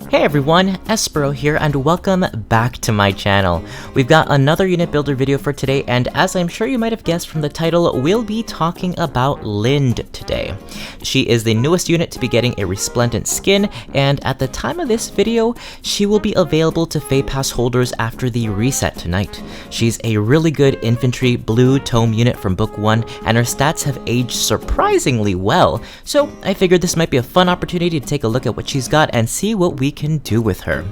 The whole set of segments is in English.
Hey everyone, Espero here and welcome back to my channel. We've got another unit builder video for today, and as I'm sure you might have guessed from the title, we'll be talking about Linde today. She is the newest unit to be getting a Resplendent skin, and at the time of this video, she will be available to FEH Pass holders after the reset tonight. She's a really good infantry blue tome unit from book 1, and her stats have aged surprisingly well, so I figured this might be a fun opportunity to take a look at what she's got and see what we can do with her.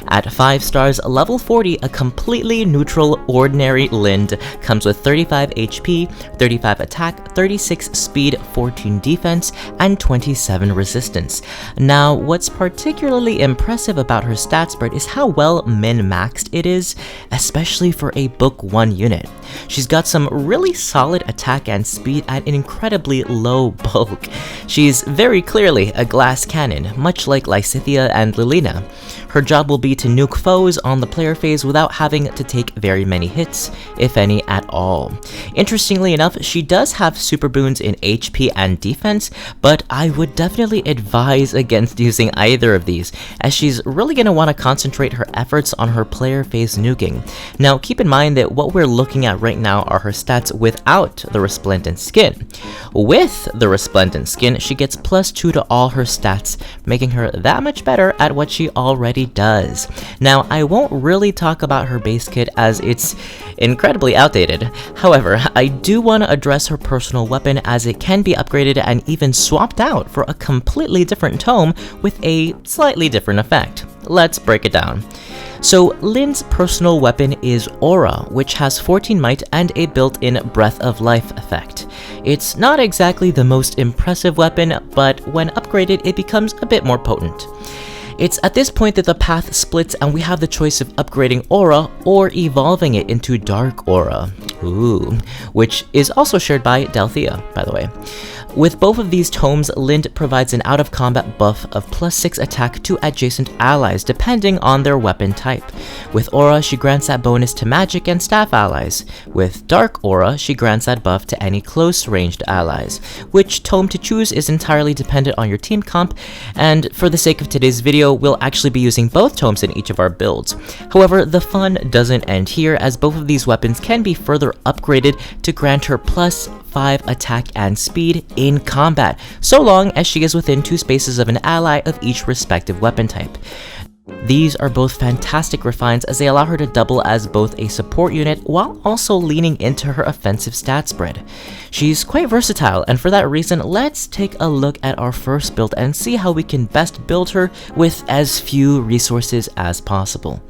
At 5 stars, level 40, a completely neutral ordinary Linde comes with 35 HP, 35 attack, 36 speed, 14 defense, and 27 resistance. Now, what's particularly impressive about her stat spread is how well min-maxed it is, especially for a book 1 unit. She's got some really solid attack and speed at an incredibly low bulk. She's very clearly a glass cannon, much like Lysithea and Lilina. Her job will be to nuke foes on the player phase without having to take very many hits, if any at all. Interestingly enough, she does have super boons in HP and defense, but I would definitely advise against using either of these, as she's really going to want to concentrate her efforts on her player phase nuking. Now keep in mind that what we're looking at right now are her stats without the Resplendent skin. With the Resplendent skin, she gets +2 to all her stats, making her that much better at what she already does. Now, I won't really talk about her base kit as it's incredibly outdated. However, I do want to address her personal weapon, as it can be upgraded and even swapped out for a completely different tome with a slightly different effect. Let's break it down. So, Linde's personal weapon is Aura, which has 14 might and a built-in Breath of Life effect. It's not exactly the most impressive weapon, but when upgraded it becomes a bit more potent. It's at this point that the path splits and we have the choice of upgrading Aura or evolving it into Dark Aura. Ooh, which is also shared by Dalthea, by the way. With both of these tomes, Linde provides an out-of-combat buff of +6 attack to adjacent allies depending on their weapon type. With Aura, she grants that bonus to magic and staff allies. With Dark Aura, she grants that buff to any close-ranged allies. Which tome to choose is entirely dependent on your team comp, and for the sake of today's video, we'll actually be using both tomes in each of our builds. However, the fun doesn't end here, as both of these weapons can be further upgraded to grant her +5 attack and speed in combat, so long as she is within 2 spaces of an ally of each respective weapon type. These are both fantastic refines, as they allow her to double as both a support unit while also leaning into her offensive stat spread. She's quite versatile, and for that reason, let's take a look at our first build and see how we can best build her with as few resources as possible.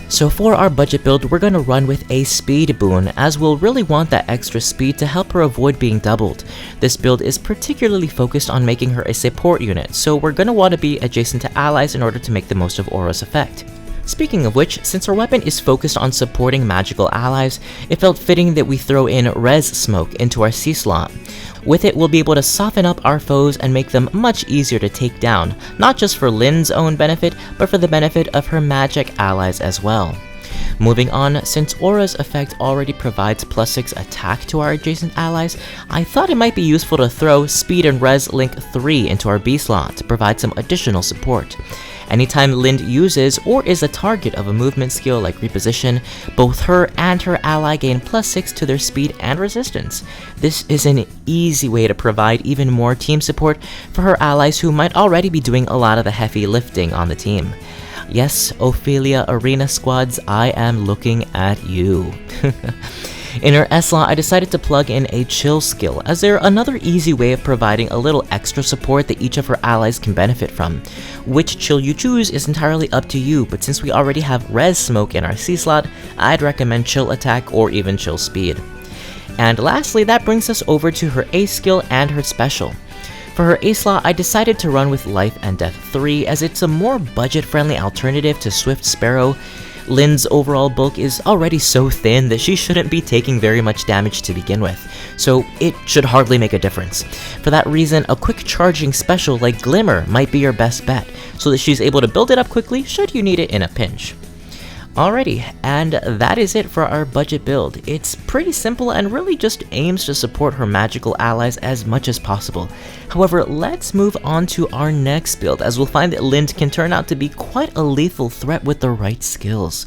So for our budget build, we're going to run with a speed boon, as we'll really want that extra speed to help her avoid being doubled. This build is particularly focused on making her a support unit, so we're going to want to be adjacent to allies in order to make the most of Aura's effect. Speaking of which, since her weapon is focused on supporting magical allies, it felt fitting that we throw in Res Smoke into our C slot. With it, we'll be able to soften up our foes and make them much easier to take down, not just for Linde's own benefit, but for the benefit of her magic allies as well. Moving on, since Aura's effect already provides +6 attack to our adjacent allies, I thought it might be useful to throw Speed and Res Link 3 into our B slot to provide some additional support. Anytime Linde uses or is a target of a movement skill like Reposition, both her and her ally gain +6 to their speed and resistance. This is an easy way to provide even more team support for her allies who might already be doing a lot of the heavy lifting on the team. Yes, Ophelia Arena Squads, I am looking at you. In her S slot, I decided to plug in a chill skill, as they're another easy way of providing a little extra support that each of her allies can benefit from. Which chill you choose is entirely up to you, but since we already have Res Smoke in our C slot, I'd recommend chill attack or even chill speed. And lastly, that brings us over to her A skill and her special. For her A slot, I decided to run with Life and Death 3, as it's a more budget-friendly alternative to Swift Sparrow. Linde's overall bulk is already so thin that she shouldn't be taking very much damage to begin with, so it should hardly make a difference. For that reason, a quick charging special like Glimmer might be your best bet, so that she's able to build it up quickly should you need it in a pinch. Alrighty, and that is it for our budget build. It's pretty simple and really just aims to support her magical allies as much as possible. However, let's move on to our next build, as we'll find that Linde can turn out to be quite a lethal threat with the right skills.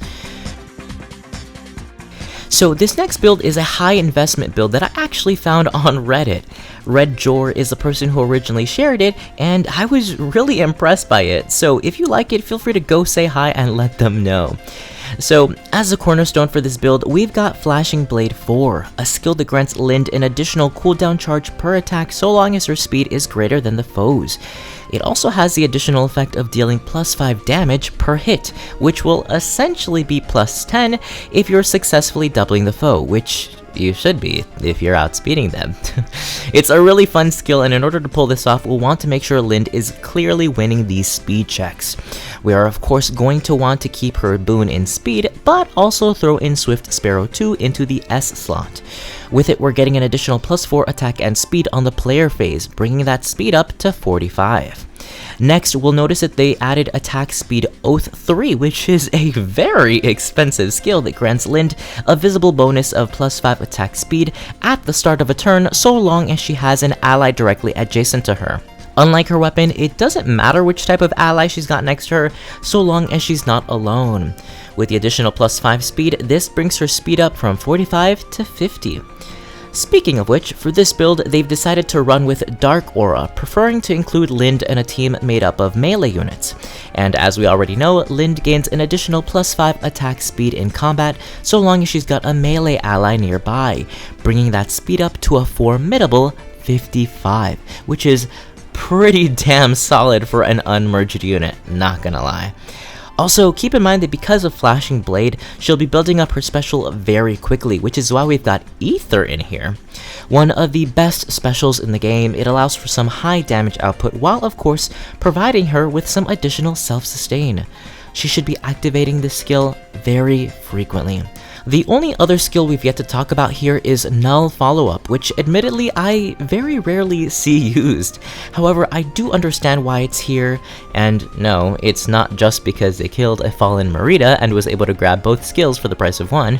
So this next build is a high investment build that I actually found on Reddit. ReddJor is the person who originally shared it, and I was really impressed by it. So if you like it, feel free to go say hi and let them know. So, as a cornerstone for this build, we've got Flashing Blade 4, a skill that grants Linde an additional cooldown charge per attack so long as her speed is greater than the foe's. It also has the additional effect of dealing +5 damage per hit, which will essentially be +10 if you're successfully doubling the foe, which you should be if you're outspeeding them. It's a really fun skill, and in order to pull this off, we'll want to make sure Linde is clearly winning these speed checks. We are of course going to want to keep her boon in speed, but also throw in Swift Sparrow 2 into the S slot. With it, we're getting an additional +4 attack and speed on the player phase, bringing that speed up to 45. Next, we'll notice that they added Attack Speed Oath 3, which is a very expensive skill that grants Linde a visible bonus of +5 attack speed at the start of a turn so long as she has an ally directly adjacent to her. Unlike her weapon, it doesn't matter which type of ally she's got next to her, so long as she's not alone. With the additional +5 speed, this brings her speed up from 45 to 50. Speaking of which, for this build, they've decided to run with Dark Aura, preferring to include Linde in a team made up of melee units. And as we already know, Linde gains an additional +5 attack speed in combat so long as she's got a melee ally nearby, bringing that speed up to a formidable 55, which is pretty damn solid for an unmerged unit, not gonna lie. Also, keep in mind that because of Flashing Blade, she'll be building up her special very quickly, which is why we've got Ether in here. One of the best specials in the game, it allows for some high damage output while of course providing her with some additional self-sustain. She should be activating this skill very frequently. The only other skill we've yet to talk about here is Null Follow-Up, which admittedly I very rarely see used. However, I do understand why it's here, and no, it's not just because they killed a fallen Merida and was able to grab both skills for the price of one,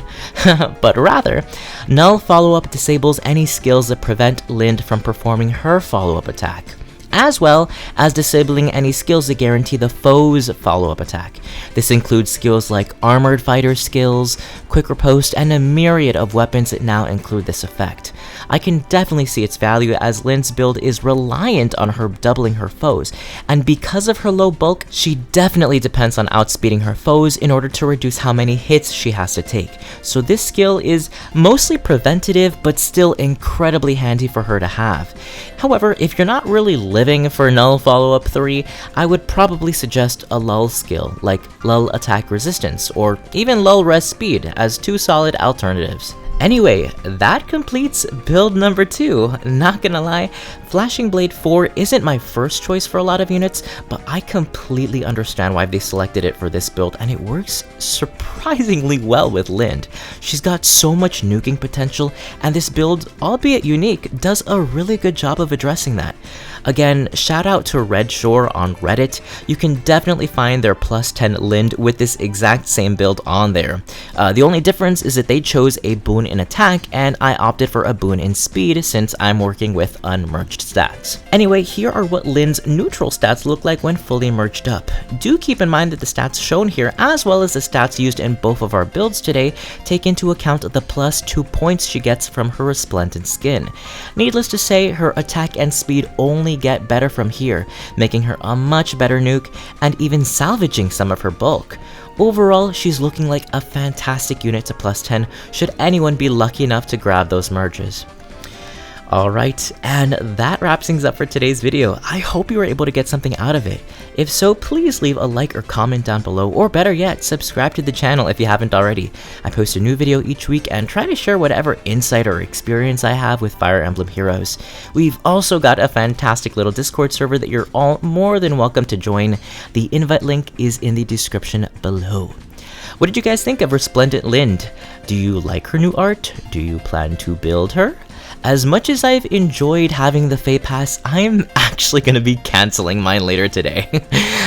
but rather, Null Follow-Up disables any skills that prevent Linde from performing her follow-up attack, as well as disabling any skills that guarantee the foe's follow-up attack. This includes skills like Armored Fighter skills, Quick Riposte, and a myriad of weapons that now include this effect. I can definitely see its value as Linde's build is reliant on her doubling her foes, and because of her low bulk, she definitely depends on outspeeding her foes in order to reduce how many hits she has to take. So this skill is mostly preventative, but still incredibly handy for her to have. However, if you're not really living for Null Follow-Up 3, I would probably suggest a lull skill, like lull attack resistance, or even lull res speed as two solid alternatives. Anyway, that completes build number 2. Not gonna lie, Flashing Blade 4 isn't my first choice for a lot of units, but I completely understand why they selected it for this build, and it works surprisingly well with Linde. She's got so much nuking potential, and this build, albeit unique, does a really good job of addressing that. Again, shout out to ReddJor on Reddit. You can definitely find their +10 Linde with this exact same build on there. The only difference is that they chose a boon in attack, and I opted for a boon in speed since I'm working with unmerged stats. Anyway, here are what Linde's neutral stats look like when fully merged up. Do keep in mind that the stats shown here, as well as the stats used in both of our builds today, take into account the +2 points she gets from her Resplendent skin. Needless to say, her attack and speed only get better from here, making her a much better nuke and even salvaging some of her bulk. Overall, she's looking like a fantastic unit to +10 should anyone be lucky enough to grab those merges. Alright, and that wraps things up for today's video. I hope you were able to get something out of it. If so, please leave a like or comment down below, or better yet, subscribe to the channel if you haven't already. I post a new video each week and try to share whatever insight or experience I have with Fire Emblem heroes. We've also got a fantastic little Discord server that you're all more than welcome to join. The invite link is in the description below. What did you guys think of Resplendent Linde? Do you like her new art? Do you plan to build her? As much as I've enjoyed having the FEH Pass, I'm actually gonna be canceling mine later today.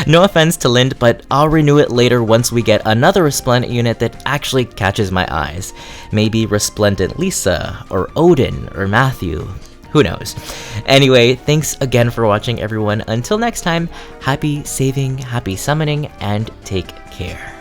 No offense to Linde, but I'll renew it later once we get another Resplendent unit that actually catches my eyes. Maybe Resplendent Lisa, or Odin, or Matthew. Who knows? Anyway, thanks again for watching, everyone. Until next time, happy saving, happy summoning, and take care.